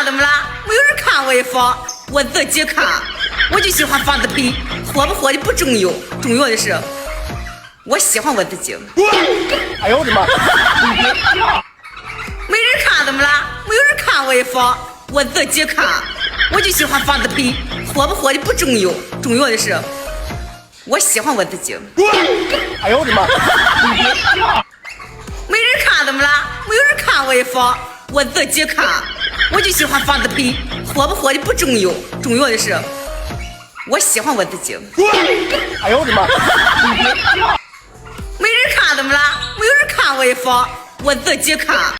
怎么了？没有人看我也发，我自己看。我就喜欢发自拍，火不火的不重要，重要的是我喜欢我自己。哎呦我的妈！没人看怎么了？没有人看我也发，我自己看。我就喜欢发自拍，火不火的不重要，重要的是我喜欢我自己。哎呦我的妈！没人看怎么了？没有人看我也发，我自己看。我就喜欢发自拍，火不火的不重要，重要的是我喜欢我自己。哎呦我的妈！没人看怎么了？没有人看我也发，我自己看。